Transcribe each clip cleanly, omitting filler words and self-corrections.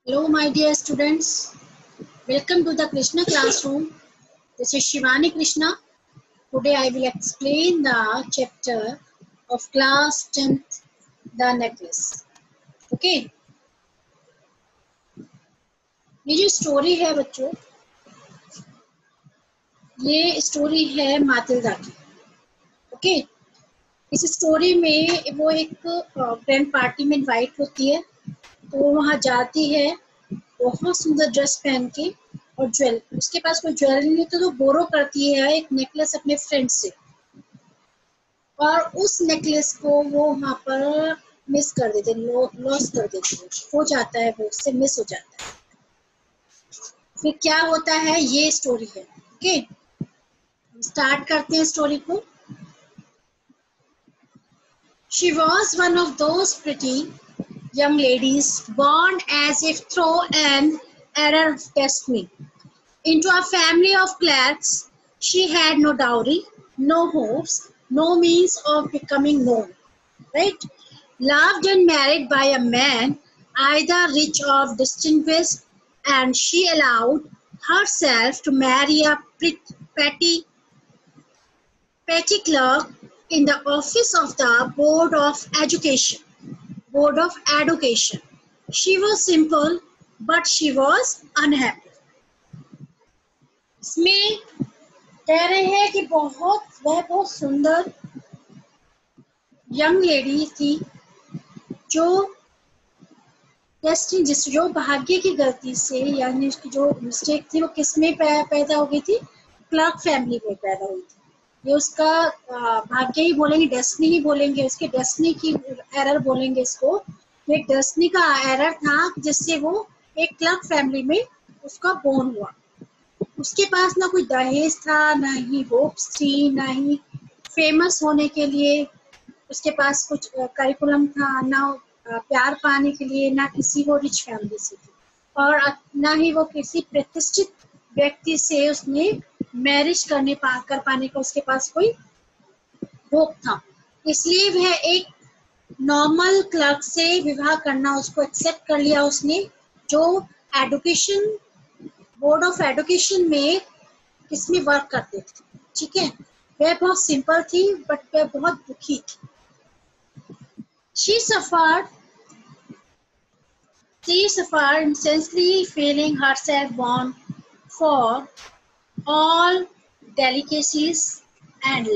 Hello, my dear students. Welcome to the Krishna classroom. This is Shivani Krishna. Today I will explain the chapter of class 10th, the necklace. Okay. ये जो story है बच्चों, ये story है मातिल्दा की. Okay. इस story में वो एक फ्रेंड पार्टी में इनवाइट होती है, तो वो वहाँ जाती है बहुत सुंदर ड्रेस पहन के, और उसके पास कोई ज्वेलरी नहीं, तो बोरो करती है एक नेकलेस अपने फ्रेंड से, और उस नेकलेस को वो वहाँ पर मिस कर देते, लॉस कर देती है, हो जाता है, वो उससे मिस हो जाता है. फिर क्या होता है, ये स्टोरी है. ओके, स्टार्ट करते हैं स्टोरी को. She was one of those pretty young ladies born as if through an error of destiny into a family of clerks. She had no dowry, no hopes, no means of becoming known, right? Loved and married by a man either rich or distinguished, and she allowed herself to marry a petty clerk in the office of the Board of Education. She was simple, but she was unhappy. इसमें कह रहे हैं कि वह बहुत सुंदर young lady थी, जो भाग्य की गलती से, यानी उसकी जो मिस्टेक थी, वो किसमें पैदा हो गई थी, क्लर्क फैमिली में पैदा हुई थी. ये उसका भाग्य ही बोलेंगे, डेस्टिनी ही बोलेंगे, उसके डेस्टिनी की एरर बोलेंगे इसको. एक डेस्टिनी का एरर था जिससे वो एक क्लर्क फैमिली में उसका बोर्न हुआ. उसके पास ना कोई दहेज था, ना ही होप्स थी, ना ही फेमस होने के लिए उसके पास कुछ करिकुलम था, ना प्यार पाने के लिए, ना किसी वो रिच फैमिली से थी, और ना ही वो किसी प्रतिष्ठित व्यक्ति से उसने मैरिज कर पाने का उसके पास कोई होप था. इसलिए वह एक नॉर्मल क्लर्क से विवाह करना उसको एक्सेप्ट कर लिया उसने, जो एजुकेशन बोर्ड ऑफ एजुकेशन में किसमें वर्क करते थे. ठीक है, वह बहुत सिंपल थी, बट वह बहुत दुखी थी. She suffered intensely, feeling herself born for all delicacies and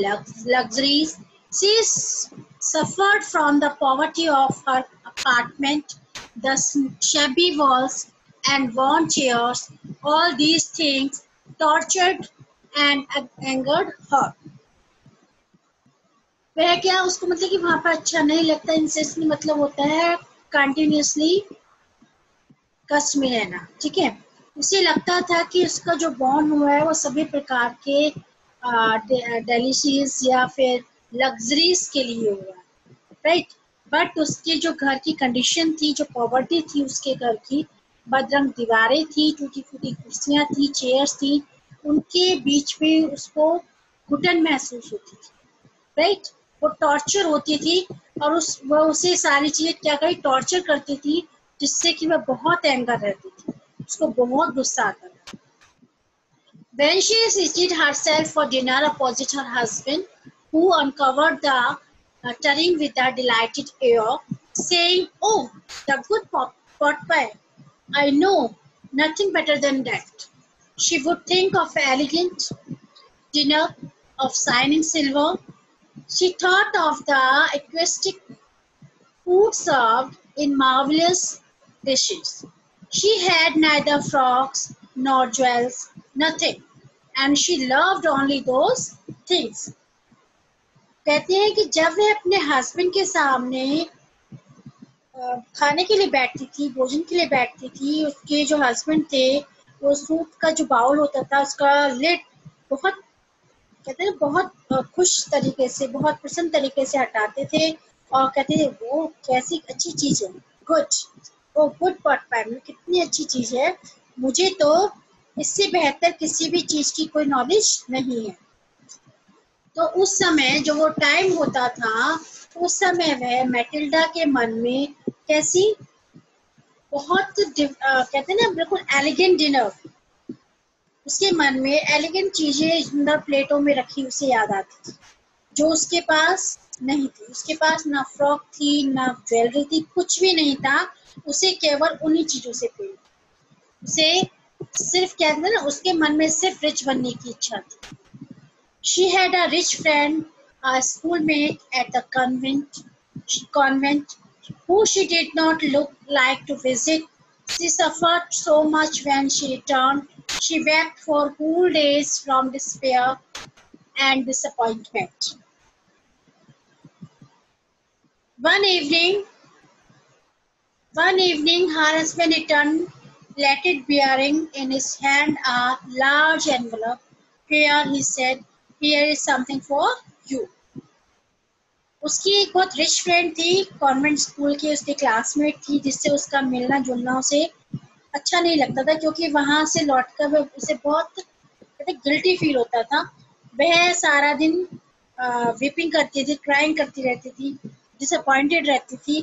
luxuries. She suffered from the poverty of her apartment, the shabby walls and worn chairs. All these things tortured and angered her. वह क्या, उसको मतलब कि वहां पर अच्छा नहीं लगता. इंसेस्टली मतलब होता है कंटिन्यूसली कष्ट में रहना. ठीक है, उसे लगता था कि उसका जो बॉर्न हुआ है वो सभी प्रकार के डेलिशियस या फिर लग्जरीज के लिए हुआ, राइट. बट उसके जो घर की कंडीशन थी, जो पॉवर्टी थी उसके घर की, बदरंग दीवारें थी, टूटी फूटी कुर्सियां थी, चेयर्स थी, उनके बीच में उसको घुटन महसूस होती थी, राइट. वो टॉर्चर होती थी, और वो उसे सारी चीजें क्या करी, टॉर्चर करती थी, जिससे कि वह बहुत एंगर रहती थी, उसको बहुत गुस्सा आता था. When she seated herself for dinner opposite her husband, who uncovered the tureen with a delighted air, saying, "Oh, the good pot pie! I know nothing better than that." She would think of elegant dinner of shining silver. She thought of the aquatic food served in marvelous dishes. She had neither frocks nor jewels, nothing, and she loved only those things. कहते हैं कि जब वह अपने husband के सामने खाने के लिए बैठती थी, भोजन के लिए बैठती थी, उसके जो हस्बैंड थे, वो सूप का जो बाउल होता था, उसका लिड बहुत, कहते हैं बहुत खुश तरीके से, बहुत प्रसन्न तरीके से हटाते थे, और कहते थे वो कैसी अच्छी चीज है, गुड पॉट पाई, कितनी अच्छी चीज है, मुझे तो इससे बेहतर किसी भी चीज की कोई नॉलेज नहीं है. तो उस समय जो वो टाइम होता था, उस समय वह मैटिल्डा के मन में कैसी बहुत कहते हैं ना बिल्कुल एलिगेंट डिनर, उसके मन में एलिगेंट चीजें सुंदर प्लेटों में रखी उसे याद आती थी, जो उसके पास नहीं थी। उसके पास ना फ्रॉक थी, ना ज्वेलरी थी, कुछ भी नहीं था। उसे केवल उन्हीं चीजों से प्रेम, उसे सिर्फ कहते हैं ना, उसके मन में सिर्फ रिच बनने की इच्छा थी। She had a rich friend, a schoolmate at the convent, who she did not look like to visit. She suffered so much when she returned. She wept for whole days from despair and disappointment. One evening, one evening, her husband returned, later bearing in his hand a large envelope. Here, he said, here is something for you. उसकी एक बहुत rich friend थी, convent school की उसकी classmate थी, जिससे उसका मिलना जुलना उसे अच्छा नहीं लगता था, क्योंकि वहां से लौटकर उसे बहुत गिल्टी फील होता था। वह सारा दिन वीपिंग करती थी, क्राइंग करती रहती थी, डिसअपॉइंटेड रहती थी।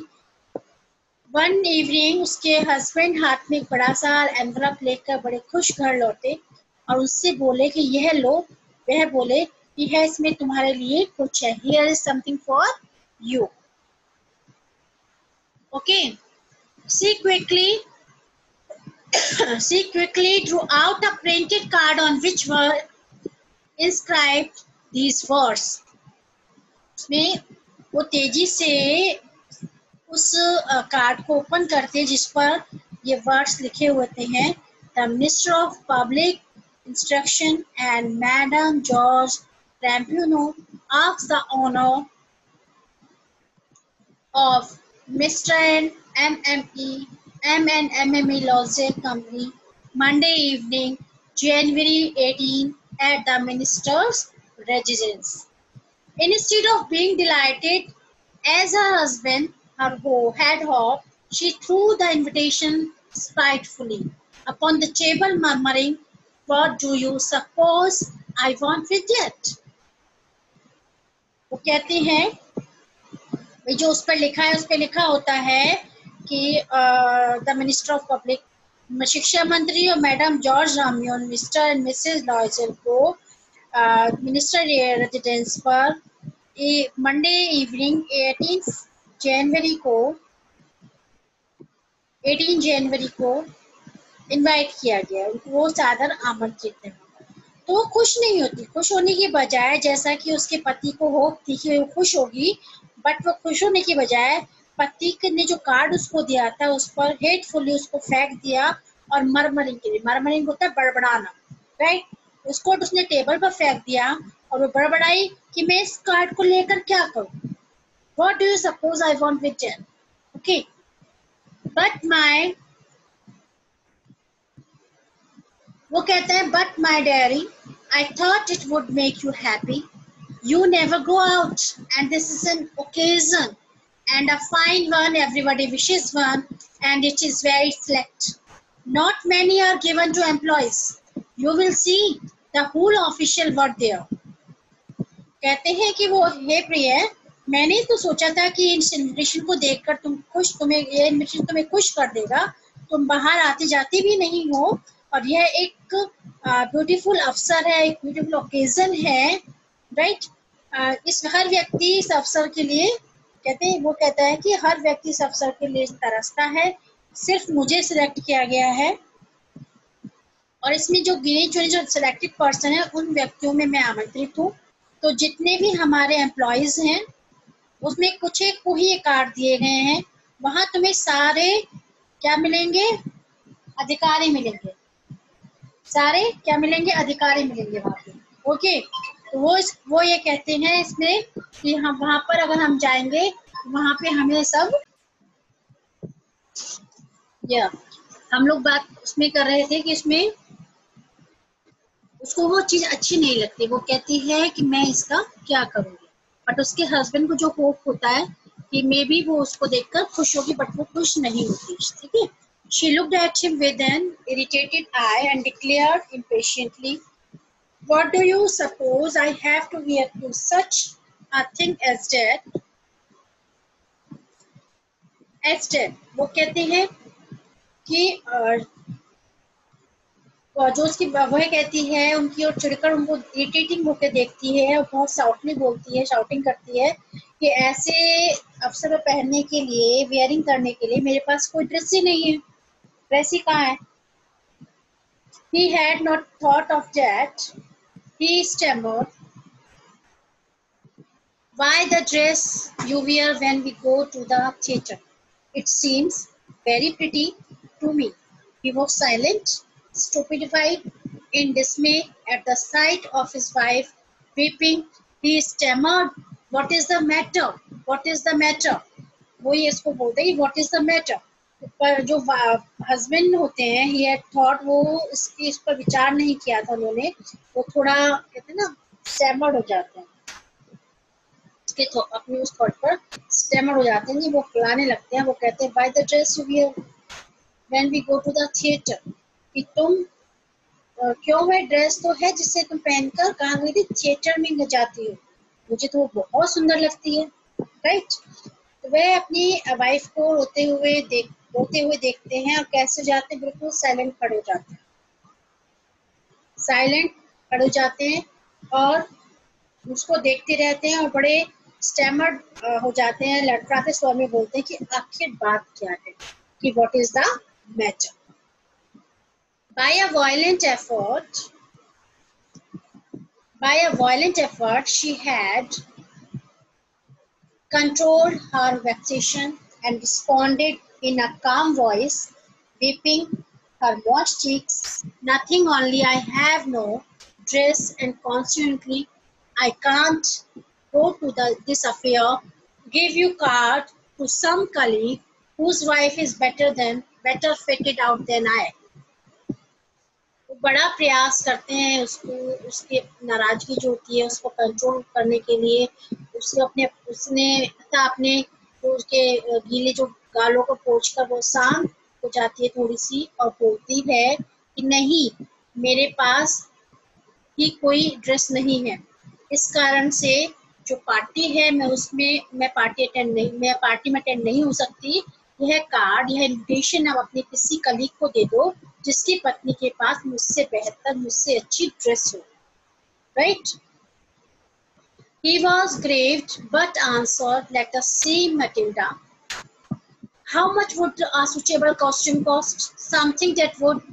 वन इवनिंग उसके हस्बैंड हाथ में एक बड़ा सा एनवलप लेकर बड़े खुश घर लौटे और उससे बोले कि यह लो। वह बोले कि है इसमें तुम्हारे लिए कुछ है, here is something for you. Okay, she quickly drew out a printed card on which were inscribed these words. उसमें वो तेजी से उस कार्ड को ओपन करते जिस पर ये वर्ड्स लिखे होते हैं, the minister of public instruction and madam George Ramponneau asks the honour of Mr. and MME Logic Company, Monday evening, January 18, at the minister's residence. Instead of being delighted as her husband had hoped, she threw the invitation spitefully upon the table, murmuring, "What do you suppose I want with it?" वो कहते हैं, जो उस पर लिखा है, उस पर लिखा होता है कि द मिनिस्टर ऑफ पब्लिक, शिक्षा मंत्री और madam George Ramponneau mister and missus Loisel को मिनिस्टर रेजिडेंस पर मंडे इवनिंग 18 जनवरी को इनवाइट किया गया, वो सादर आमंत्रित थे। तो वो खुश नहीं होती, खुश होने की बजाय, जैसा कि उसके पति को होप थी कि वो खुश होगी, बट वो खुश होने की बजाय पति ने जो कार्ड उसको दिया था उस पर हेटफुली उसको फेंक दिया और मरमरिंग होता है बड़बड़ाना, राइट, उसको उसने टेबल पर फेंक दिया और वो बड़बड़ाई कि मैं इस कार्ड को लेकर क्या करूं, what do you suppose I want with it, okay, but my, वो कहता है but my diary, I thought it would make you happy, you never go out and this is an occasion and a fine one, everybody wishes one and it is very select, not many are given to employees, you will see the whole official were there. कहते हैं कि वो, हे प्रिय, मैंने तो सोचा था कि इस इन्विटेशन को देखकर ये इन्विटेशन तुम्हें खुश कर देगा, तुम बाहर आते जाते भी नहीं हो और यह एक ब्यूटीफुल अवसर है, एक ब्यूटीफुल ओकेजन है, राइट, इस हर व्यक्ति इस अवसर के लिए वो कहता है कि हर व्यक्ति इस अवसर के लिए तरसता है, सिर्फ मुझे सिलेक्ट किया गया है और इसमें जो गिने चुने जो सिलेक्टेड पर्सन है उन व्यक्तियों में मैं आमंत्रित हूँ। तो जितने भी हमारे एम्प्लॉयज हैं उसमें कुछ एक को ही कार्ड दिए गए हैं, वहां तुम्हें सारे क्या मिलेंगे, अधिकारी मिलेंगे, सारे क्या मिलेंगे, अधिकारी मिलेंगे वहां पे, ओके। तो वो ये कहते हैं इसमें कि हम वहां पर अगर हम जाएंगे वहां पे हमें सब हम लोग बात उसमें कर रहे थे कि इसमें उसको वो चीज अच्छी नहीं लगती, वो कहती है कि मैं इसका क्या करूंगी, बट उसके हस्बैंड को जो होप होता है कि मे बी वो उसको देखकर खुश होगी, बट वो खुश नहीं होती, ठीक है। She looked at him with an irritated eye and declared impatiently, "What do you suppose I have to wear to such a thing as that?" वो कहते हैं कि जो उसकी वह कहती है उनकी और चिड़कर उनको इरिटेटिंग होकर देखती है और बहुत साउटली बोलती है, शाउटिंग करती है कि ऐसे अवसर पर पहनने के लिए, वेयरिंग करने के लिए मेरे पास कोई ड्रेस ही नहीं है, ड्रेस ही कहाँ है। He had not thought of that. He stammered, "Why the dress you wear when we go to the theatre? It seems very pretty to me." He was silent, stupefied, in dismay at the sight of his wife weeping. He stammered, "What is the matter? What is the matter?" वो ये इसको बोलते हैं, "What is the matter?" पर जो husband होते हैं, he had thought, वो इस पर विचार नहीं किया था उन्होंने, वो थोड़ा कहते हैं ना स्टैमर्ड हो जाते हैं, उसके अपने उस थॉट पर स्टैमर्ड हो जाते हैं, वो फुलाने लगते हैं, वो कहते हैं, "Buy the dress you wear when we go to the theatre." कि तुम क्यों, वह ड्रेस तो है जिसे तुम पहनकर कहाँ गई थी, थिएटर में जाती हो, मुझे तो वो बहुत सुंदर लगती है, राइट। तो वह अपनी वाइफ को रोते हुए देखते हैं और कैसे जाते हैं, बिल्कुल साइलेंट खड़े हो जाते हैं, साइलेंट खड़े हो जाते हैं और उसको देखते रहते हैं और बड़े स्टैमर्ड हो जाते हैं, लड़खड़ाते स्वर में बोलते हैं कि आखिर बात क्या है, कि what is the matter. By a violent effort, she had controlled her vexation and responded in a calm voice, weeping her moist cheeks, "Nothing, only I have no dress and consequently I can't go to this affair. Give you card to some colleague whose wife is better fitted out than I." वो बड़ा प्रयास करते हैं उसको, उसकी नाराजगी जो होती है उसको कंट्रोल करने के लिए, उसने उसके गीले जो गालों को पोंछकर वो शांत हो जाती है थोड़ी सी और बोलती है कि नहीं, मेरे पास ही कोई ड्रेस नहीं है, इस कारण से जो पार्टी है मैं पार्टी में अटेंड नहीं हो सकती। यह कार्ड, यह इन्विटेशन आप अपने किसी कलीग को दे दो जिसकी पत्नी के पास मुझसे बेहतर, मुझसे अच्छी ड्रेस हो, right. He was grieved but answered, "Let us see, Matilda. How much would a suitable costume cost? Something that would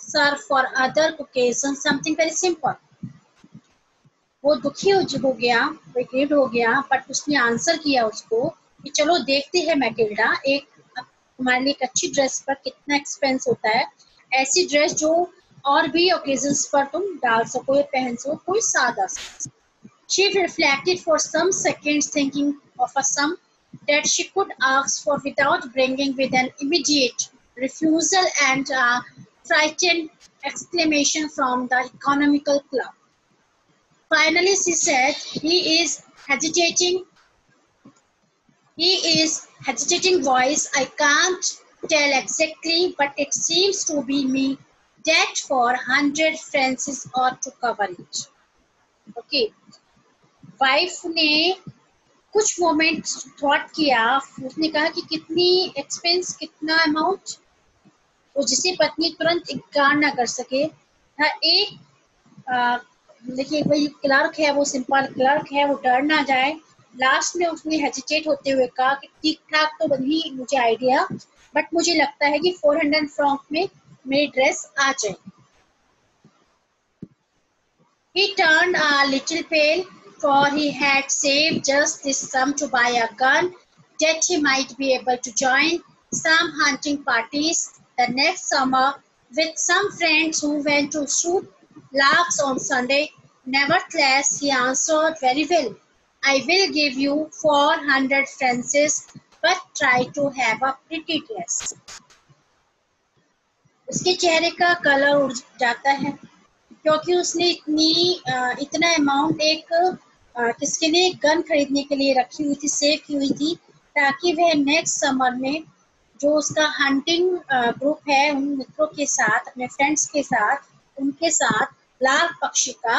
serve for other occasions, something very simple." वो दुखी हो गया, ग्रीव्ड हो गया, बट उसने आंसर किया उसको कि चलो देखते हैं मैटिल्डा, तुम्हारे लिए एक अच्छी ड्रेस पर कितना एक्सपेंस होता है, ऐसी ड्रेस जो और भी ओकेजन्स पर तुम डाल सको या पहन सको, कोई सादा। She reflected for some seconds, thinking of a sum that she could ask for without bringing with an immediate refusal and a frightened exclamation from the economical club. Finally, she said, "He is hesitating voice. I can't tell exactly, but it seems to be me that for 100 francs ought to cover it." Okay. Wife ने कुछ moment thought किया, उसने कहा कि कितनी expense, कितना amount, वो जिसे पत्नी तुरंत इनकार ना कर सके। एक देखिए वही क्लर्क है, वो सिंपल क्लर्क है, वो डर ना जाए। लास्ट में उसने हेजिटेट होते हुए कहा कि ठीक ठाक तो नहीं मुझे आइडिया, बट मुझे लगता है कि 400 फ्रैंक में मेरी ड्रेस आ जाए। He turned a little pale, for he had saved just this sum to buy a gun that he might be able to join some hunting parties the next summer with some friends who went to shoot larks on Sunday. Nevertheless, he answered, "Very well, I will give you 400 francs, but try to have a pretty dress." उसके चेहरे का colour उड़ जाता है क्योंकि उसने इतना amount किसके लिए, गन खरीदने के लिए रखी हुई थी, सेव की हुई थी, ताकि वह नेक्स्ट समर में जो उसका हंटिंग ग्रुप है उन मित्रों के साथ, अपने फ्रेंड्स के साथ, उनके साथ लार्क पक्षी का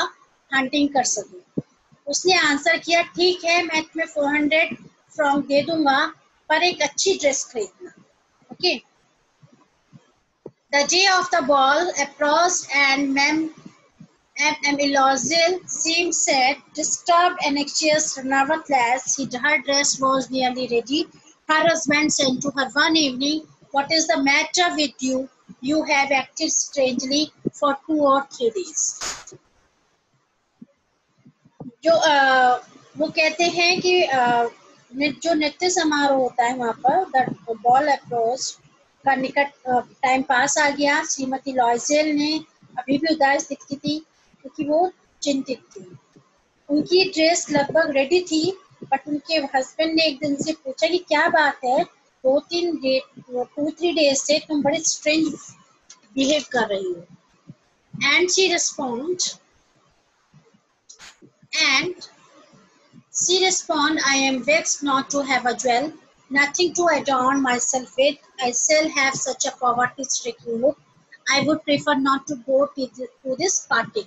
हंटिंग कर सके। उसने आंसर किया, ठीक है, मैं तुम्हें 400 फ्रैंक दे दूंगा, पर एक अच्छी ड्रेस खरीदना। Okay. The day of the ball approached, and Mem Elozil seemed sad, disturbed, and anxious. Nevertheless, her dress was nearly ready. Her husband said to her one evening, "What is the matter with you? You have acted strangely for 2 or 3 days." जो वो कहते हैं कि जो नृत्य समारोह होता है वहाँ पर, द बॉल अप्रोच का निकट टाइम पास आ गया। श्रीमती लॉयजेल ने अभी भी उदास दिखती थी क्योंकि वो चिंतित थी। उनकी ड्रेस लगभग रेडी थी, बट उनके हस्बैंड ने एक दिन से पूछा कि क्या बात है, 2-3 डेज से तुम बड़े स्ट्रेंज बिहेव कर रही हो। And she respond, I am vexed not to have a jewel, nothing to adorn myself with. I still have such a poverty-stricken look. I would prefer not to go to this party.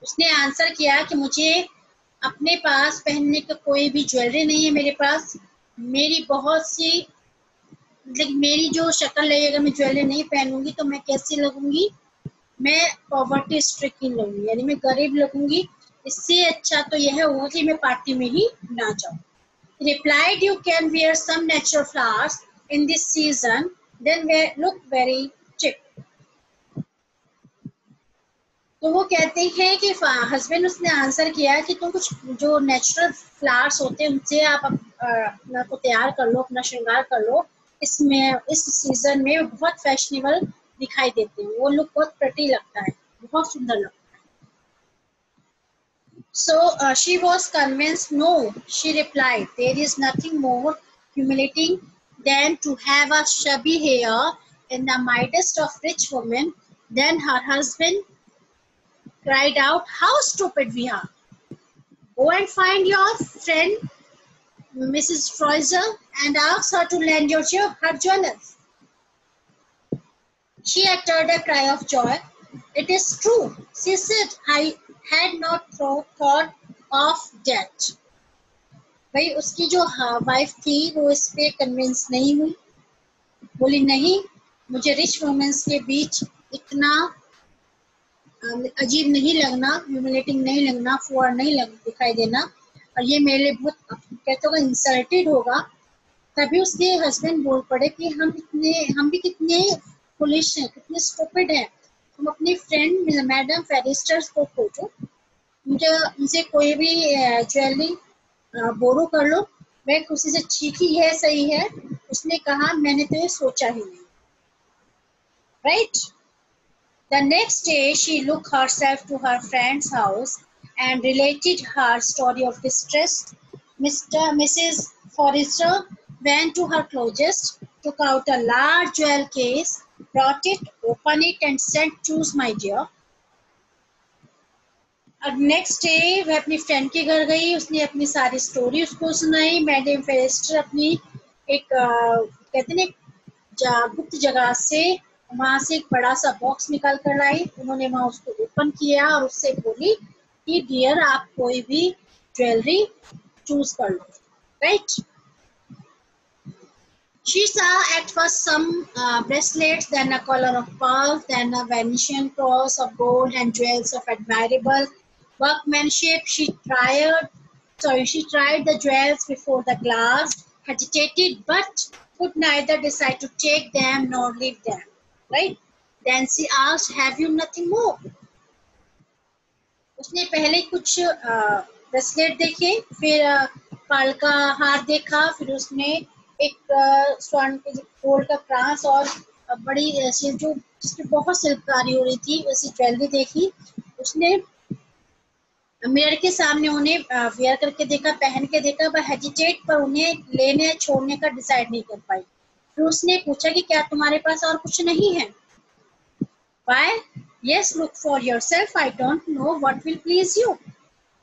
उसने answer किया कि मुझे अपने पास पहनने का कोई भी jewellery नहीं है मेरे पास। मेरी बहुत सी मेरी जो शक्ल है, अगर मैं ज्वेलरी नहीं पहनूंगी तो मैं कैसी लगूंगी? मैं पॉवर्टी स्ट्रिकन लगूंगी, यानी मैं गरीब लगूंगी। इससे अच्छा तो यह होगा कि मैं पार्टी में ही ना जाऊं। Replied, you can wear some natural flowers in this season, then look very cheap. तो वो कहते हैं कि हस्बैंड उसने आंसर किया कि तुम कुछ जो नेचुरल फ्लावर्स होते हैं उनसे आप अपना को तैयार कर लो, अपना श्रृंगार कर लो। इसमें इस सीजन में बहुत फैशनेबल दिखाई देते हैं, वो लुक बहुत प्रिटी लगता है, बहुत सुंदर लगता है। So she was convinced. No, she replied, there is nothing more humiliating than to have a shabby hair in the midst of rich women. Then her husband cried out, how stupid we are. Go and find your friend Mrs. Fraser and ask her to lend her jewelers. She uttered a cry of joy. It is true, she said, I had not thought of that. भाई उसकी जो wife थी वो इस पे convince नहीं हुई, बोली नहीं, मुझे रिच वुमेन्स के बीच इतना अजीब नहीं लगना, ह्यूमिलेटिंग नहीं लगना, फुअर नहीं दिखाई देना, और ये मेरे लिए बहुत कहते होगा इंसल्टेड होगा। तभी उसके हस्बैंड बोल पड़े कि हम भी कितने फुलिश हैं, कितने स्टूपिड हैं। तुम अपनी फ्रेंड मैडम फेरिस्टर्स को खोजो, मुझे उनसे कोई भी ज्वेलरी बोरो कर लो, मैं खुशी से चीखी है, सही है। उसने कहा मैंने तो ये सोचा ही नहीं। Right. The next day she took herself to her friend's house and related her story of distress. Mrs. Forrester went to her closet, took out a large jewel case, brought it, opened it and said, choose my dear. अब next day वह अपनी friend के घर गई, उसने अपनी सारी story उसको सुनाई। मैडम फेरेस्टर अपनी एक कहते हैं गुप्त जगह से वहां से एक बड़ा सा बॉक्स निकाल कर लाई। उन्होंने वहां उसको ओपन किया और उससे बोली कि डियर आप कोई भी ज्वेलरी चूज कर लो। Right. She saw at first some bracelets, then a collar of pearls, then a Venetian cross of gold and jewels of admirable workmanship. She tried the jewels before the glass, hesitated, but could neither decide to take them nor leave them. Right? Then she asked, "Have you nothing more?" उसने पहले कुछ bracelet देखे, फिर Perl का हार देखा, फिर उसने एक स्वर्ण के गोल्ड का क्रास और बड़ी जो जिसकी बहुत शिल्पकारी हो रही थी वैसी ज्वेलरी देखी। उसने मिरर के सामने उन्हें वेयर करके देखा, पहन के देखा, पर हेजिटेट, पर उन्हें लेने छोड़ने का डिसाइड नहीं कर पाई। फिर उसने पूछा कि क्या तुम्हारे पास और कुछ नहीं है? Why? Yes, look for yourself. I don't know what will please you.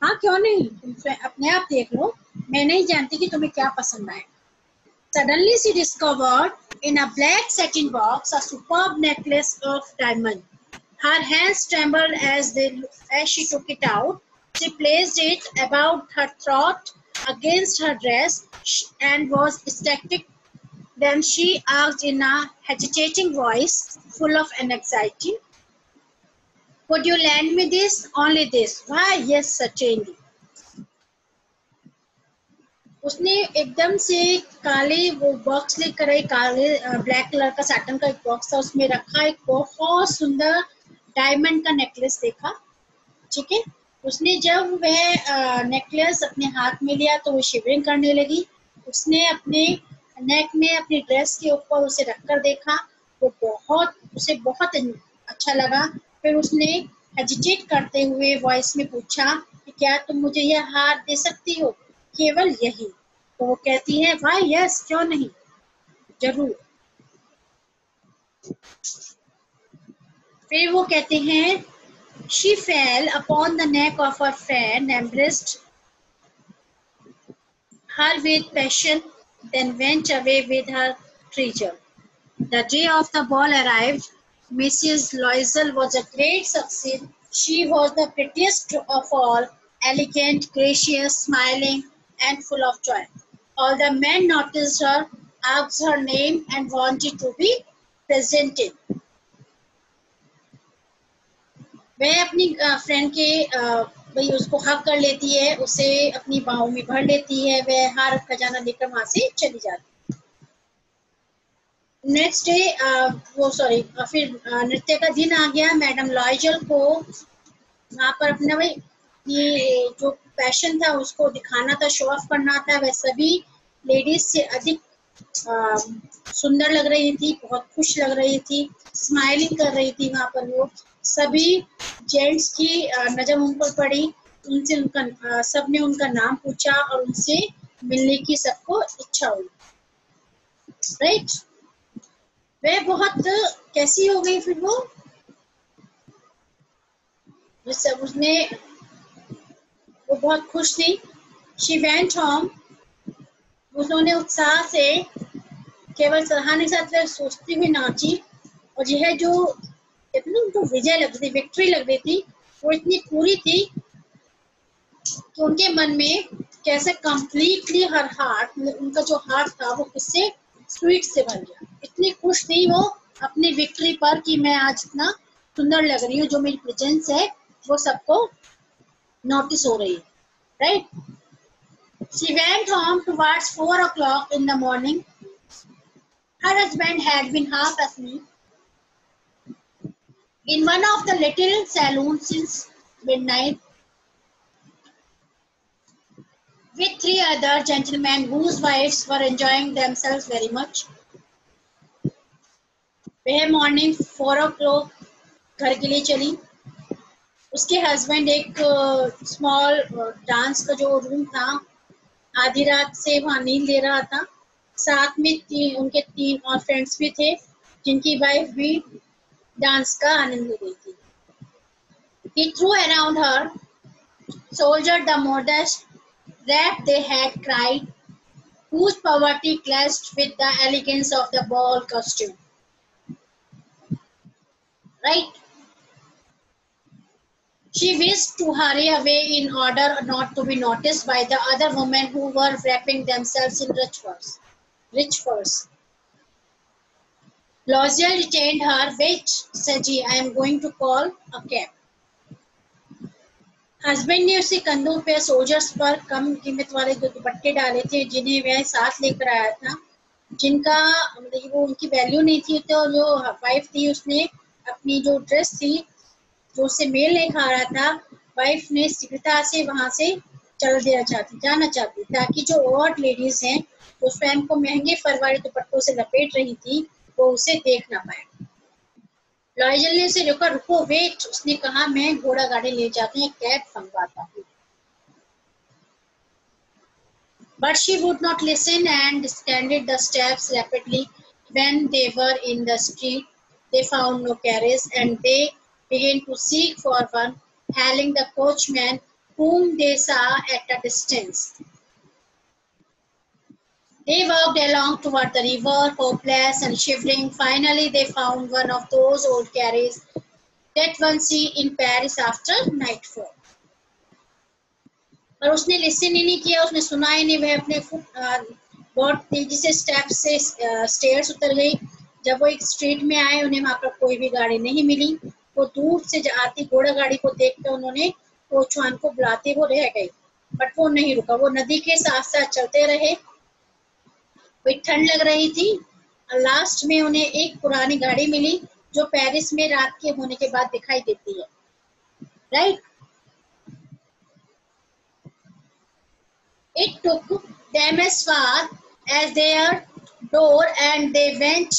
हाँ क्यों नहीं, तुम अपने आप देख लो, मैं नहीं जानती कि तुम्हें क्या पसंद आए। Suddenly she discovered in a black satin box a superb necklace of diamond. Her hands trembled as she took it out. She placed it about her throat against her dress and was ecstatic Then she asked in a hesitating voice, full of anxiety, "Could you lend me this? Only this?" "Why, yes, certainly." उसने एकदम से काले वो box लेकर आई, काले black colour का Satan का एक बॉक्स था, उसमें रखा एक बहुत सुंदर डायमंड का नेकलेस देखा। ठीक है, उसने जब वह नेकलेस अपने हाथ में लिया तो वो शिवरिंग करने लगी। उसने अपने नेक में अपनी ड्रेस के ऊपर उसे रखकर देखा, वो उसे बहुत अच्छा लगा। फिर उसने हेजिटेट करते हुए वॉइस में पूछा कि क्या तुम मुझे यह हार दे सकती हो, केवल यही? तो वो कहती है, वाह यस, क्यों नहीं, जरूर। फिर वो कहते हैं, she fell upon the neck of her friend, embraced her with passion, then went away with her treasure. The day of the ball arrived. Mrs. Loisel was a great success. She was the prettiest of all, elegant, gracious, smiling, and full of joy. All the men noticed her, asked her name, and wanted to be presented. वह अपनी friend के भाई उसको हक कर लेती है, उसे अपनी बाहों में भर लेती है, वह हार खजाना लेकर वहां से चली जाती है। नेक्स्ट डे फिर नृत्य का दिन आ गया। मैडम लॉयजल को वहां पर अपना भाई ये जो पैशन था उसको दिखाना था, शो ऑफ करना था। वह सभी लेडीज से अधिक सुंदर लग रही थी, बहुत खुश लग रही थी, स्माइलिंग कर रही थी। वहां पर वो सभी जेंट्स की नजर उन पर पड़ी, उनसे उनका सबने उनका नाम पूछा और उनसे मिलने की सबको इच्छा हुई। राइट, वह बहुत कैसी हो गई फिर वो बहुत खुश थी। शी वेंट होम, उन्होंने उत्साह से केवल सराहने के साथ सोचती हुई नाची, और यह जो उनको विजय लग रही थी, विक्ट्री लग रही थी, वो इतनी पूरी थी कि उनके मन में कैसे कंप्लीटली हर हार्ट, उनका जो हार्ट था वो किससे स्वीट से भर गया। इतनी खुश थी वो अपनी विक्ट्री पर कि मैं आज इतना सुंदर लग रही हूँ, जो मेरी प्रेजेंस है वो सबको नोटिस हो रही है। Right, she went home towards 4 o'clock in the morning. Her husband had been half asleep in one of the little saloons since midnight, with 3 other gentlemen whose wives were enjoying themselves very much. वह morning 4 o'clock घर के लिए चली। उसके husband एक small dance का जो room था, आधी रात से वहाँ नींद ले रहा था। साथ में उनके 3 और फ्रेंड्स भी थे, जिनकी वाइफ भी डांस का आनंद ले रही थी। He threw around her, soldier the modest that they had cried, whose poverty clashed with the elegance of the ball costume. Right? She wished to hurry away in order not to be noticed by the other women who were wrapping themselves in rich furs. Lozier detained her. Wait, said he, I am going to call a cab. Husband ने उसे कंधों पे soldiers पर कम कीमत वाले जो दुपट्टे डाले थे, जिन्हें वह साथ लेकर आया था, जिनका मतलब वो उनकी वैल्यू नहीं थी, तो जो वाइफ थी उसने अपनी जो ड्रेस थी जो उससे मेल नहीं खा रहा था, वाइफ ने शीघ्रता से वहां से जाना चाहती, ताकि जो और लेडीज हैं जो स्वयं को महंगे फरवारी दुपट्टों से लपेट रही थी वो उसे देख ना पाए। लॉयजल ने उसे रोका, रुको, वेट, उसने कहा, मैं घोड़ा गाड़ी ले जाती हूँ, कैब मंगवाता हूँ। But she would not listen and descended the steps rapidly. When they were in the street, they found no carriage, and they began to seek for one, hailing the coachman, whom they saw at a distance. They walked along toward the river, hopeless and shivering. Finally, they found one of those old carriages that one see in Paris after nightfall. पर उसने listen ही नहीं किया, उसने सुना ही नहीं। वह अपने बहुत तेजी से स्टेप से स्टेयर्स उतर गई। जब वो एक स्ट्रीट में आए, उन्हें वहां पर कोई भी गाड़ी नहीं मिली। वो दूर से आती घोड़ा गाड़ी को देखकर उन्होंने कोचवान को बुलाते वो रह गए, बट वो नहीं रुका। वो नदी के साथ साथ चलते रहे। वही ठंड लग रही थी। लास्ट में उन्हें एक पुरानी गाड़ी मिली जो पेरिस में रात के होने के बाद दिखाई देती है, right. It took them as far as their door, and they went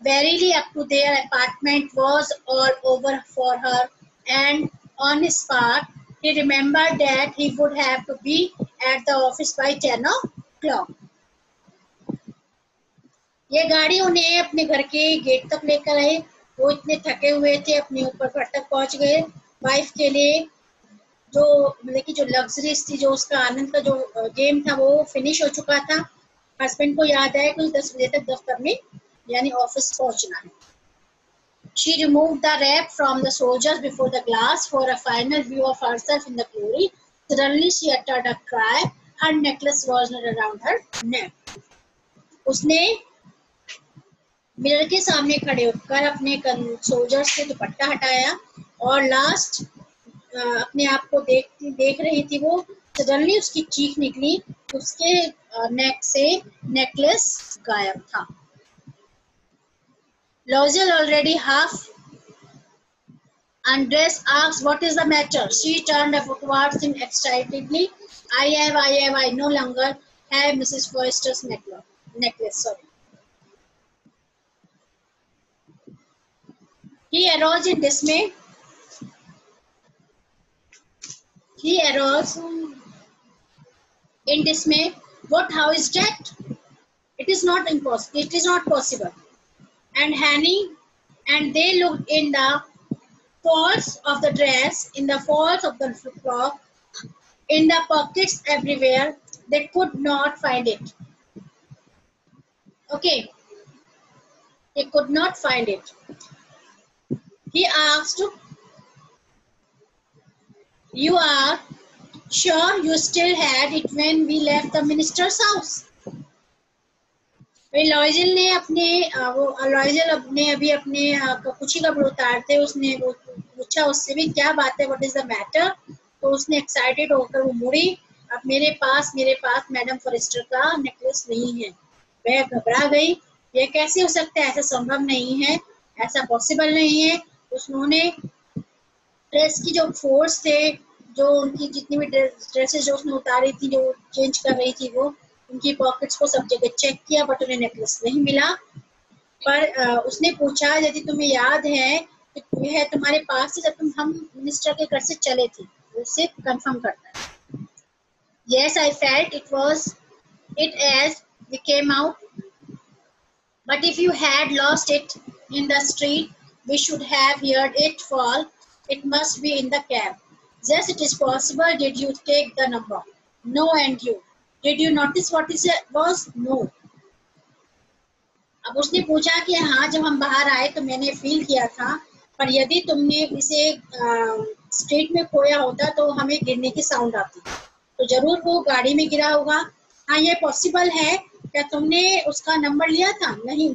verily up to their apartment. Was all over for her, and on his part, he remembered that he would have to be at the office by 10 o'clock. ये गाड़ी उन्हें अपने घर के gate तक लेकर आई। वो इतने थके हुए थे, अपने ऊपर घर तक पहुंच गए। वाइफ के लिए जो मतलब कि जो लग्जरीज थी, जो उसका आनंद का जो गेम था, वो फिनिश हो चुका था। हस्बैंड को याद आया कि 10 बजे तक दफ्तर में यानी ऑफिस पहुंचना है। She removed the wrap from the soldiers before the glass for a final view of herself in the glory. Suddenly she uttered a cry. Her necklace was not around her neck. उसने mirror के सामने खड़े होकर अपने soldiers से दुपट्टा हटाया और last अपने आप को देख रही थी। वो सडनली उसकी चीख निकली, उसके नेक से नेकलेस गायब था। Loisel, already half undressed, asked, "What is the matter?" She turned towards him excitedly. I no longer have Mrs. Foster's necklace. Sorry. He arose in dismay. What? How is that? It is not impossible. It is not possible. And they looked in the folds of the dress, in the folds of the frock, in the pockets everywhere. They could not find it. Okay. They could not find it. He asked, "You are sure you still had it when we left the minister's house?" लॉयजल ने अभी अपने कुछ ही कपड़े उतारते उसने वो पूछा उससे भी, क्या बात है, व्हाट इज द मैटर? तो उसने एक्साइटेड होकर वो मुड़ी। अब मेरे पास मैडम फॉरेस्टर का नेकलेस नहीं है। वह घबरा गई। यह कैसे हो सकता है? ऐसा संभव नहीं है, ऐसा पॉसिबल नहीं है। उन्होंने ड्रेस की जो फोर्स थे, जो उनकी जितनी भी ड्रेसेस जो उसने उतारी थी, जो चेंज कर रही थी, वो उनकी पॉकेट्स को सब जगह चेक किया, बट उन्हें नेकलेस नहीं मिला। पर उसने पूछा, यदि तुम्हें याद है कि यह तुम्हारे पास है जब हम मिनिस्टर के घर से चले थे? उससे कंफर्म करता है। Yes, I felt it as we came out. But if you had lost it in the street, we should have heard it fall. It must be in the cab. Yes, it is possible. Did you take the number? No. And you? Did you notice what it was? No. अब उसने पूछा कि हाँ, जब हम बाहर आए तो मैंने फील किया था, पर यदि तुमने इसे स्ट्रीट में खोया होता तो हमें गिरने की साउंड आती, तो जरूर वो गाड़ी में गिरा होगा। हाँ, ये पॉसिबल है। क्या तुमने उसका नंबर लिया था? नहीं।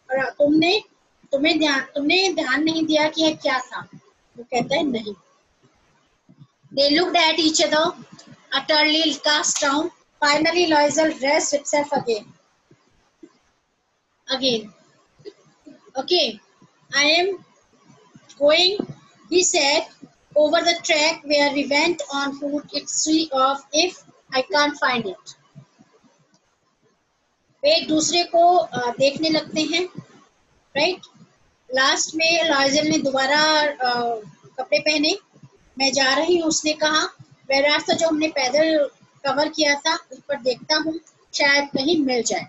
और तुमने ध्यान नहीं दिया कि यह क्या था? वो कहता है नहीं। They looked at each other, utterly cast down. Finally, Loisel dressed himself again. Okay, I am going, he said, over the track where we went on foot. It's free of if I can't find it. वे एक दूसरे को देखने लगते हैं, right. Last में लॉयजल ने दोबारा कपड़े पहने। मैं जा रही हूँ, उसने कहा। वह रास्ता जो हमने पैदल कवर किया था, उस पर देखता हूँ, शायद कहीं मिल जाए।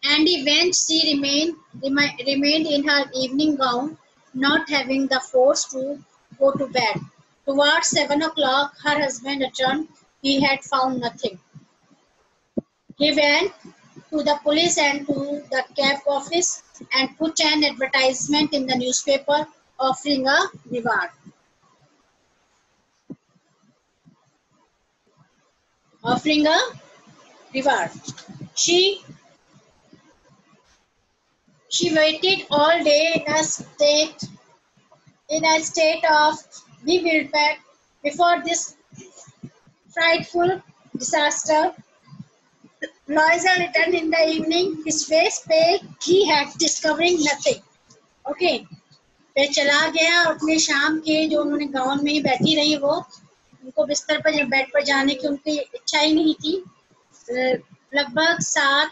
And he went. She remained in her evening gown, not having the force to go to bed. Towards 7 o'clock, her husband returned. He had found nothing. He went to the police and to the cab office and put an advertisement in the newspaper offering a reward. Offering a reward. She waited all day in a state of bewilderment before this frightful disaster. Loiza returned in the evening, his face pale, he had discovering nothing. Okay, फिर चला गया अपने शाम के जो उन्होंने gown में ही बैठी रही वो उनको बिस्तर पर बेड पर जाने की उनकी इच्छा ही नहीं थी। लगभग 7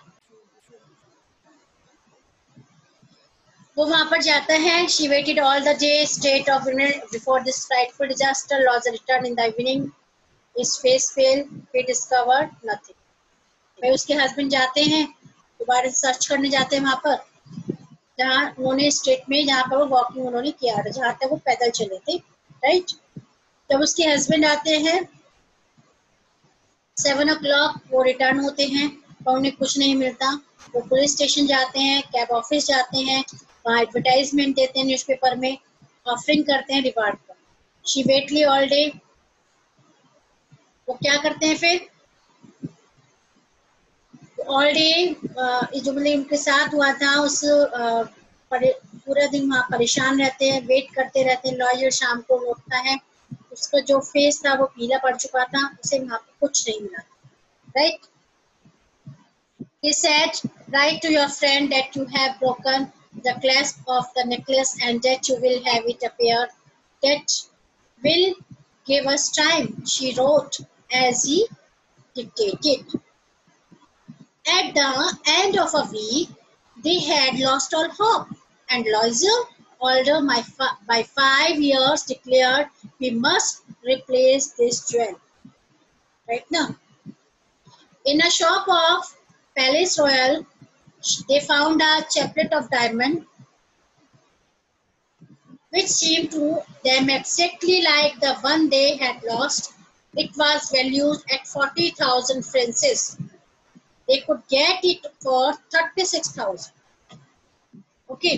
वो वहां पर जाता है। She waited all the day, state of before this frightful disaster. Loiza returned in the evening, his face pale, he discovered nothing. फिर उसके हस्बैंड जाते हैं, दोबारा सर्च करने जाते हैं वहां पर जहाँ उन्होंने स्टेट में जहाँ पर वो वॉकिंग उन्होंने किया था, जहाँ तक वो पैदल चले थे, राइट। जब उसके हस्बैंड आते हैं 7 o'clock वो रिटर्न होते हैं और उन्हें कुछ नहीं मिलता। वो पुलिस स्टेशन जाते हैं, कैब ऑफिस जाते हैं, वहाँ एडवर्टाइजमेंट देते हैं न्यूज़पेपर में, ऑफरिंग करते हैं रिवार्ड का। शी वेटली ऑल डे, वो क्या करते हैं फिर ऑल डे जो मतलब उनके साथ हुआ था उस पूरा दिन वहाँ परेशान रहते हैं, वेट करते रहते हैं। लॉयर शाम को लौटता है, उसका जो फेस था वो पीला पड़ चुका था, उसे वहाँ पे कुछ नहीं मिला, right. He said, write to your friend that you have broken the clasp of the necklace and that you will have it appear. That will give us time, she wrote as he dictated. At the end of a week, they had lost all hope, and Loiser, older by 5 years, declared, "We must replace this jewel." Right now, in a shop of Palace Royal, they found a chaplet of diamond, which seemed to them exactly like the one they had lost. It was valued at 40,000 francs. They could get it for 36,000. Okay.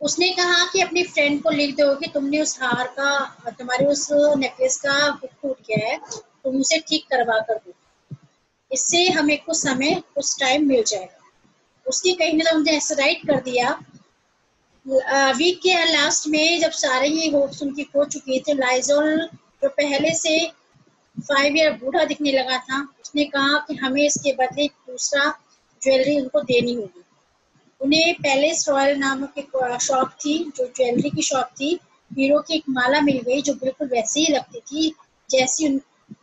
उसने कहा कि अपनी friend को लिख दो कि तुमने उस हार का, तुम्हारे उस नेकलेस का हुक टूट गया है, तुम उसे ठीक करवा कर दो, इससे हमें कुछ समय कुछ टाइम मिल जाएगा। उसकी कहीं ने तो मुझे ऐसा राइट कर दिया। वीक के लास्ट में जब सारे ही होप्स उनकी खो चुकी थे, लाइजोल जो पहले से 5 ईयर बूढ़ा दिखने लगा था, उसने कहा कि हमें इसके बदले दूसरा ज्वेलरी उनको देनी होगी। उन्हें पैलेस रॉयल नामक एक शॉप थी, जो ज्वेलरी की शॉप थी, हीरो की एक माला मिल गई जो बिल्कुल वैसी ही लगती थी जैसी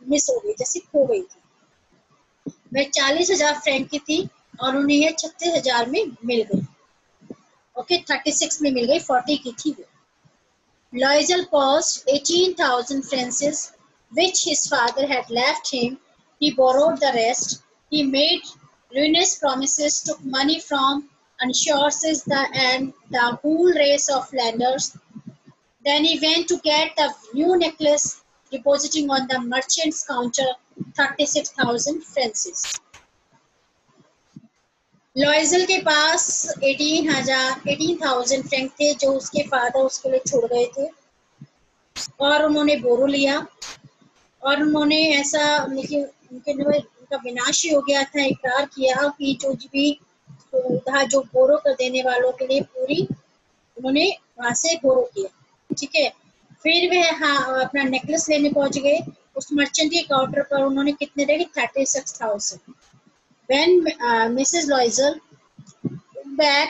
मिस हो गई, जैसी खो गई थी। वह 40,000 फ्रैंक की थी और उन्हें यह 36,000 में मिल गई। ओके, 36 में मिल गई, 40 की थी वो। Loisel cost 18,000 francs, which his father had left him. He borrowed the rest. He made ruinous promises, took money from insurers and the whole race of lenders. Then he went to get the new necklace, depositing on the merchant's counter 36,000 francs. लॉइजल के पास 18,000 Frank थे जो उसके father उसके लिए छोड़ गए थे, और उन्होंने बोरो लिया और उन्होंने ऐसा उनका विनाश हो गया था, इकरार किया कि जो भी था जो बोरो कर देने वालों के लिए पूरी उन्होंने वहां से बोरो किया, ठीक है। फिर वह अपना नेकलेस लेने पहुंच गए। उस मर्चेंट के काउंटर पर उन्होंने कितने रखे, 36,000। When Mrs. Loisel took back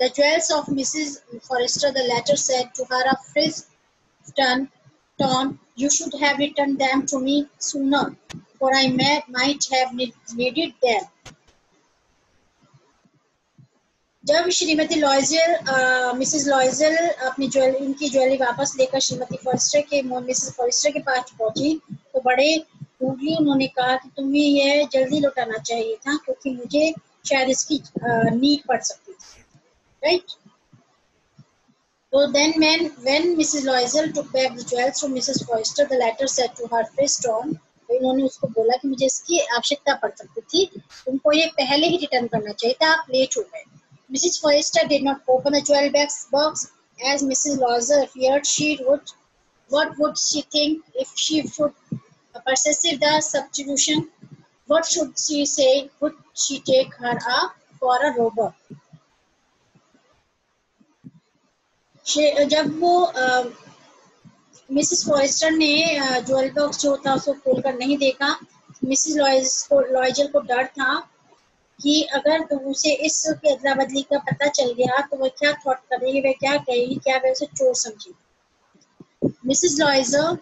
the jewels of Mrs. Forrester, the latter said to her, a phrase Tom, you should have returned them to me sooner, for I might have needed them. जब Shrimati लॉइजल Mrs लॉइजल अपनी इनकी jewellery वापस लेकर Shrimati forester के Mrs forester के पास पहुंची तो बड़े रूडली उन्होंने कहा कि तुम्हें यह जल्दी लौटाना चाहिए था क्योंकि मुझे शायद इसकी नीड पड़ सकती थी, right. So then when Mrs. Loisel took back the jewels from Mrs. Forrester, the latter said to her face Tom, उन्होंने उसको बोला कि मुझे इसकी आवश्यकता पड़ सकती थी, तुमको ये पहले ही रिटर्न करना चाहिए था, आप लेट हो गए। Mrs. Forrester did not open the jewel box as Mrs. Loisel feared she would. What would she think if she should perceive the substitution? What should she say? Would she take her for a robber? जब वो Mrs forester ने jewel box जो था उसको खोलकर नहीं देखा, Mrs Loisel को डर था कि अगर तो उसे इस अदला बदली का पता चल गया तो वह क्या थॉट करेगी, वह क्या कहेगी, क्या वह उसे चोर समझेगी। Missus Loisel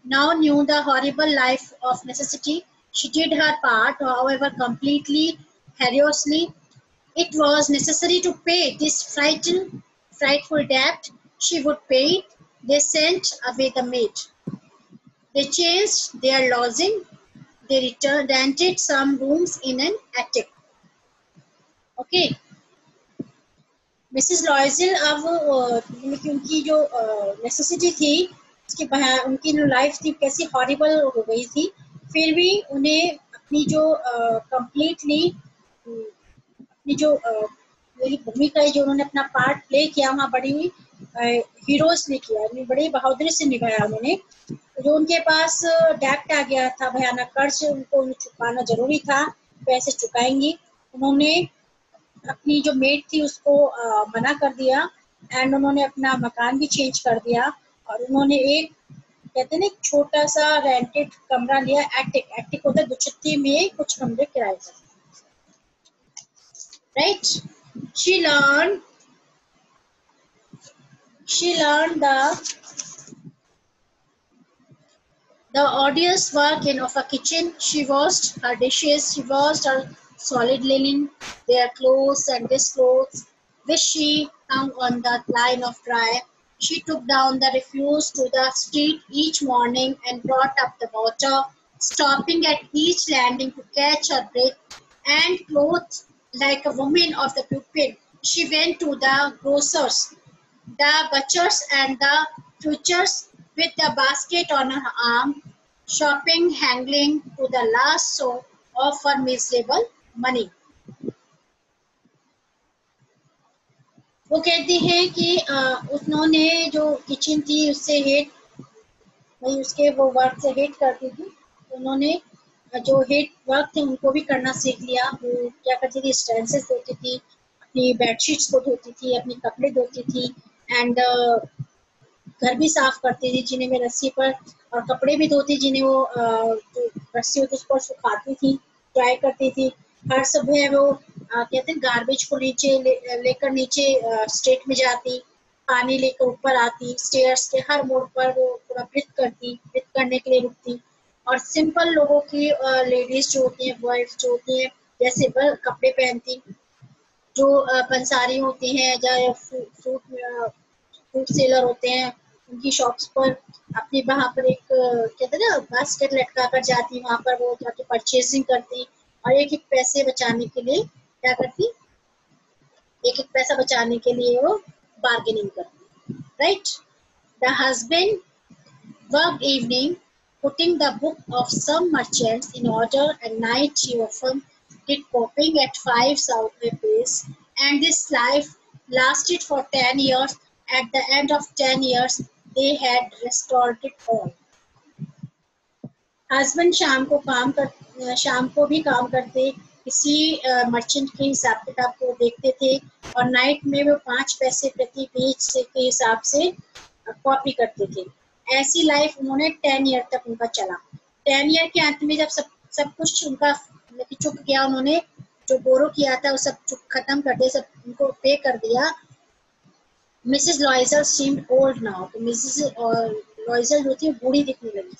now knew the horrible life of necessity. She did her part, however, completely, heroically. It was necessary to pay this frightful debt. She would pay it. They sent away the maid. They changed their lodging. They rented some rooms in an attic. Okay. Mrs लॉयजल अब उनकी जो necessity थी उसके उनकी जो life थी कैसी horrible हो गई थी, फिर भी उन्हें अपनी जो कंप्लीटली अपनी जो मेरी भूमिका है जो उन्होंने अपना पार्ट प्ले किया वहाँ बड़ी हीरोसली किया, बड़ी बहादुरी से निभाया उन्होंने। जो उनके पास डेब्ट आ गया था, भयानक कर्ज, उनको उन्हें चुकाना जरूरी था, पैसे चुकाएंगी। उन्होंने अपनी जो मेड थी उसको मना कर दिया एंड उन्होंने अपना मकान भी चेंज कर दिया और उन्होंने एक कहते हैं ना छोटा सा रेंटेड कमरा लिया, एटिक होता है दुछत्ती में कुछ कमरे किराए पर, right. she learned the arduous work of a kitchen. She washed her dishes, she washed her solid linen, their clothes and this clothes, which she hung on the line of dry. She took down the refuse to the street each morning and brought up the water, stopping at each landing to catch her breath, and clothed like a woman of the pulpit. She went to the grocers, the butchers and the butchers with the basket on her arm, shopping, haggling to the last sou of her miserable money. वो कहती है कि उन्होंने जो kitchen थी उससे hate, वही उसके वो वर्क से हेट करती थी, उन्होंने जो हेट वर्क थे उनको भी करना सीख लिया। वो क्या करती थी, स्टेंसेस धोती थी, अपनी बेडशीट्स को धोती थी, अपने कपड़े धोती थी एंड घर भी साफ करती थी जिन्हें में रस्सी पर, और कपड़े भी धोती जिन्हें वो जो रस्सी होती उस पर सुखाती थी, ड्राई करती थी। हर सुबह वो कहते हैं गार्बेज को नीचे लेकर नीचे स्ट्रीट में जाती, पानी लेकर ऊपर आती, स्टेयर्स के हर मोड़ पर वो थोड़ा ब्रीथ करने के लिए रुकती। और सिंपल लोगों की लेडीज जो होती हैं, वाइफ जो होती हैं, जैसे वह कपड़े पहनती, जो पंसारी होती हैं या फ्रूट सेलर होते हैं, उनकी शॉप्स पर अपनी वहाँ पर एक कहते हैं ना बास्केट लटका कर जाती, वहाँ पर वो जाके परचेजिंग करती और एक एक पैसे बचाने के लिए क्या करती, एक एक पैसा बचाने के लिए वो बार्गेनिंग करती, right. The husband work evening putting the book of some merchants in order, and night she often did copying at 5 south apiece, and this life lasted for 10 years. At the end of 10 years, they had restored it all. Husband शाम को भी काम करते, किसी merchant के हिसाब किताब को देखते थे और नाइट में वो 5 पैसे प्रति पेज के हिसाब से कॉपी करते थे। ऐसी लाइफ उन्होंने 10 ईयर तक उनका चला। 10 ईयर के अंत में जब सब कुछ उनका चुक गया, उन्होंने जो बोरो किया था वो सब खत्म कर दिया, सब उनको पे कर दिया। मिसेस लॉयजल seemed old now, तो मिसेस लॉयजल जो थी बूढ़ी दिखने लगी।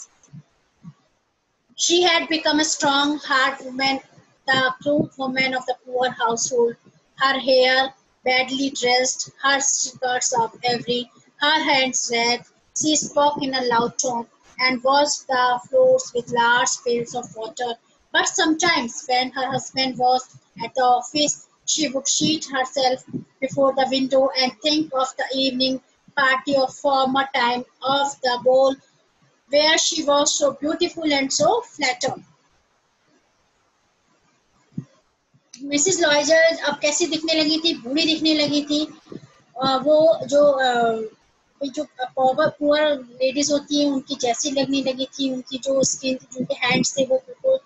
She had become a strong, hard woman, the crude woman of the poor household. Her hair badly dressed, her skirts of every, her hands red. She spoke in a loud tone and washed the floors with large pails of water. But sometimes, when her husband was at the office, she would seat herself before the window and think of the evening party of former time, of the ball where she was so beautiful and so flattered. Mrs लॉयजल अब कैसी दिखने लगी थी, बूढ़ी दिखने लगी थी। वो जो पुअर लेडीज होती हैं उनकी जैसी लगने लगी थी, उनकी जो स्किन थी, उनके हैंड्स थे वो बिल्कुल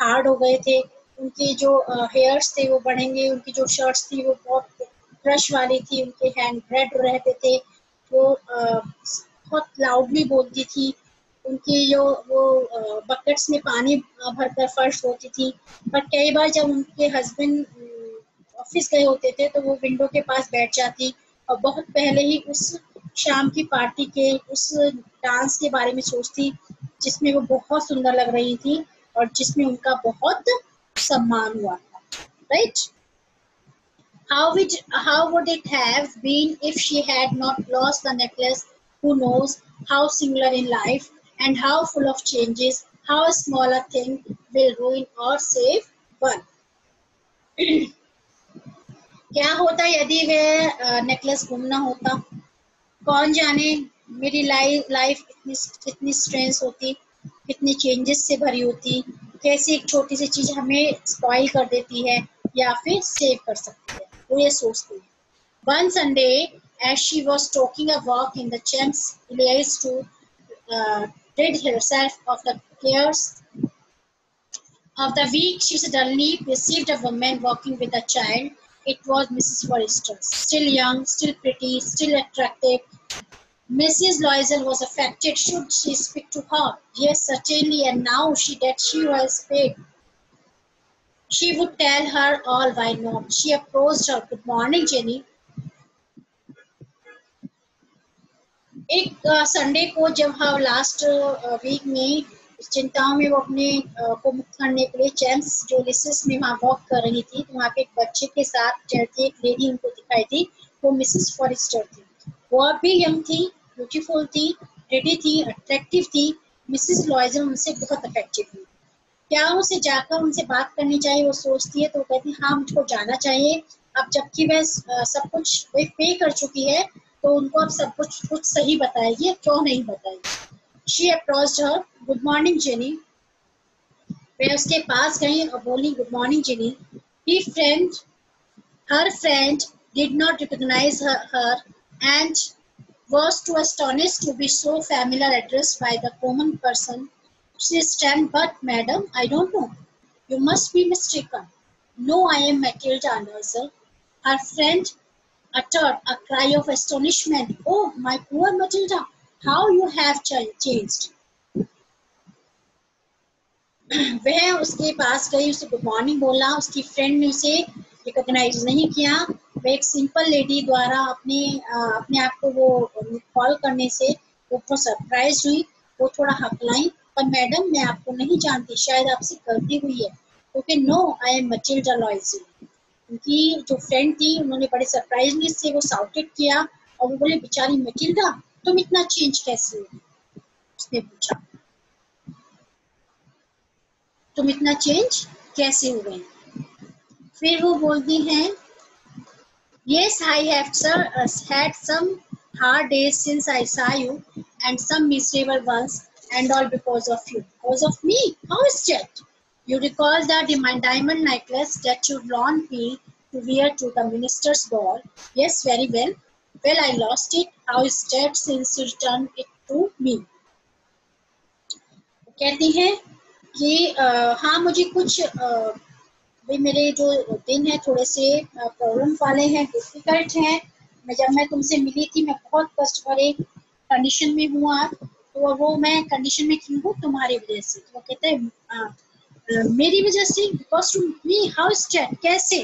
हार्ड हो गए थे, उनके जो हेयर्स थे वो बढ़ेंगे, उनकी जो शर्ट्स थी वो बहुत क्रश वाली थी, उनके हैंड रेड रहते थे, वो बहुत लाउडली बोलती थी, उनकी जो वो बकेट्स में पानी भरकर फर्श होती थी। पर कई बार जब उनके हस्बैंड ऑफिस गए होते थे तो वो विंडो के पास बैठ जाती और बहुत पहले ही उस शाम की पार्टी के उस डांस के बारे में सोचती जिसमें वो बहुत सुंदर लग रही थी और जिसमें उनका बहुत सम्मान हुआ था, right? How would it have been if she had not lost the necklace? Who knows how singular in life and how full of changes, how a smaller thing will ruin or save one. क्या होता यदि वह necklace गुम ना होता? कौन जाने मेरी लाइफ कितनी स्ट्रेस होती, कितनी चेंजेस से भरी होती, कैसे एक छोटी सी चीज हमें स्पॉइल कर देती है या फिर सेव कर सकती है, वो ये सोचती है। One Sunday, as she was taking a walk in the Champs Elysees to rid herself of the cares of the week, she suddenly perceived a woman walking with a child. It was Mrs. Forrester, still young, still pretty, still attractive. Mrs. Loisel was affected. Should she speak to her? Yes, certainly, and now that she was paid, she would tell her all. Why not? She approached her. Good morning, Jenny. एक Sunday को जब हम last week में चिंताओं में वो अपने को मुक्त करने के लिए चैम्प्स जो लिसिस में वहाँ वॉक कर रही थी, तो वहाँ पे एक बच्चे के साथ चलती एक लेडी उनको दिखाई थी, वो मिसेस फॉरेस्टर थी। वो अब भी यंग थी, ब्यूटीफुल थी, रेडी थी, अट्रैक्टिव थी। मिसेस लॉयजल उनसे बहुत अफेक्टिव थी। क्या उसे जाकर उनसे बात करनी चाहिए, वो सोचती है, तो वो कहती है हाँ मुझको जाना चाहिए। अब जबकि वह सब कुछ पे कर चुकी है तो उनको अब सब कुछ सही बताएगी, क्यों नहीं बताएगी। She approached her. Good morning, Jenny. वह उसके पास गई और बोली good morning jenny. Her friend did not recognize her and was too astonished to be so familiar addressed by the common person. She stammered, but madam, I don't know. You must be mistaken. No, I am Matilda Anderson. Her friend uttered a cry of astonishment. Oh, my poor Matilda, how you have changed. वह उसके पास गई, उसे good morning बोला। उसकी friend ने उसे recognise नहीं किया। वह एक सिंपल लेडी द्वारा अपने आप को वो कॉल करने से वो बहुत सरप्राइज हुई। वो थोड़ा हकलाई, पर मैडम मैं आपको नहीं जानती, शायद आपसे गलती हुई है। क्योंकि नो, आई एम मटिल्डा लॉयज़ल। उनकी जो फ्रेंड थी उन्होंने बड़े सरप्राइजनेस से वो साउटेड किया और वो बोले बेचारी मटिल्डा, तुम इतना चेंज कैसे हो? उसने पूछा तुम इतना चेंज कैसे हो गई? फिर वो बोलती हैं yes, I have had some hard days since I saw you and some miserable ones, and all because of you. Because of me? How is that? You recall that diamond necklace that you loaned me to wear to the minister's ball? Yes, very well. Well, I lost it. How is that since you returned it to me? कहती हैं कि हाँ मुझे कुछ भाई मेरे जो दिन है थोड़े से प्रॉब्लम वाले हैं, डिफिकल्ट हैं। जब मैं तुमसे मिली थी मैं बहुत कष्ट भरे कंडीशन में हूँ आज, तो वो मैं कंडीशन में क्यों हूँ? तुम्हारी वजह से। तो वो कहते हैं मेरी वजह से? Because to me? How is that? कैसे?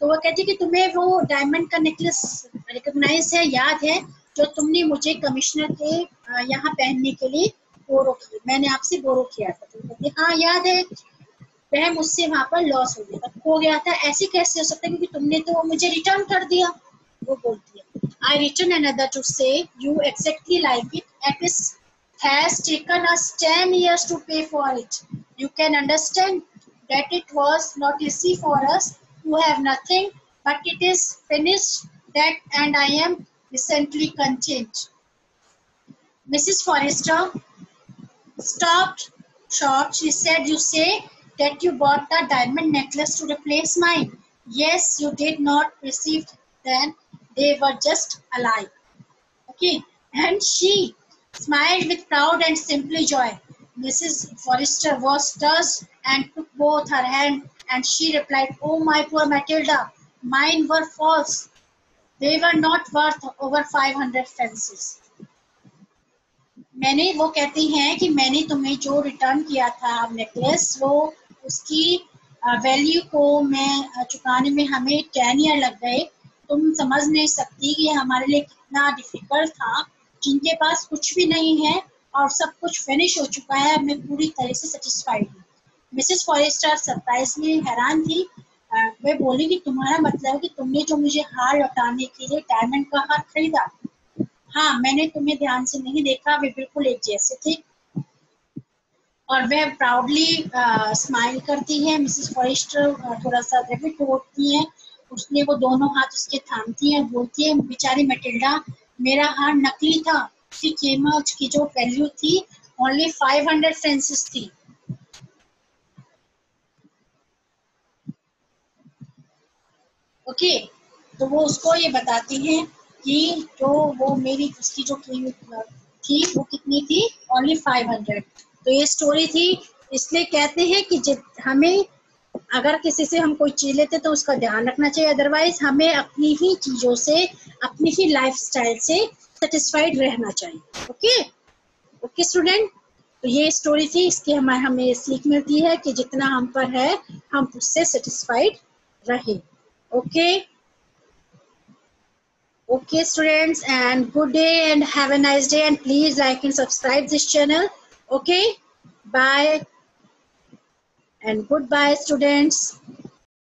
तो वो कहती है कि तुम्हें वो डायमंड का नेकलेस रिकॉग्नाइज है, याद है, जो तुमने मुझे कमिश्नर के यहाँ पहनने के लिए बोरो किया, मैंने आपसे बोरो किया था। तो कहती हाँ याद है, वह मुझसे वहां पर लॉस हो गया था, खो गया था। ऐसे कैसे हो सकता है, क्योंकि तुमने तो मुझे रिटर्न कर दिया। वो बोलती है आई रिटर्न अनदर टू से you exactly like it at is has taken us 10 years to pay for it. You can understand that it was not easy for us to have nothing, but it is finished that, and I am decently content. Mrs. Forrester stopped short. She said, you say that you bought the diamond necklace to replace mine. Yes, you did not receive them. They were just alike. Okay. And she smiled with proud and simple joy. Mrs. Forrester was touched and took both her hands, and she replied, "Oh, my poor Matilda, mine were false. They were not worth over 500 fences." मैंने, वो कहती हैं कि मैंने तुम्हें जो return किया था नेकलेस, वो उसकी वैल्यू को मैं चुकाने में हमें 10 ईयर लग गए। तुम समझ नहीं सकती कि हमारे लिए कितना डिफिकल्ट था, जिनके पास कुछ भी नहीं है और सब कुछ फिनिश हो चुका है, मैं पूरी तरह से सेटिस्फाइड हूँ। मिसेस फॉरेस्टर सरप्राइजली हैरान थी। वे बोली कि तुम्हारा मतलब है कि तुमने जो मुझे हार लौटाने के लिए डायमंड का हार खरीदा? हाँ, मैंने तुम्हें ध्यान से नहीं देखा, वे बिल्कुल एक जैसे थे। और वह प्राउडली स्माइल करती है। मिसेस फॉरेस्टर थोड़ा सा रेबिट होती है, उसने वो दोनों हाथ उसके थामती है, बोलती है, बेचारी मैटिल्डा, मेरा हार नकली था, उसकी कीमत की जो वैल्यू थी ओनली 500 फ्रांसिस थी। ओके, तो वो उसको ये बताती हैं कि जो वो मेरी उसकी जो कीमत थी वो कितनी थी, ओनली 500। तो ये स्टोरी थी। इसलिए कहते हैं कि हमें अगर किसी से हम कोई चीज लेते तो उसका ध्यान रखना चाहिए, अदरवाइज हमें अपनी ही चीजों से, अपनी ही लाइफस्टाइल से सेटिस्फाइड रहना चाहिए। ओके ओके स्टूडेंट, तो ये स्टोरी थी। इसकी हमें सीख मिलती है कि जितना हम पर है हम उससे सेटिस्फाइड रहे। Okay Okay, students, and good day and have a nice day, and please like and subscribe this channel. Okay, bye and goodbye, students.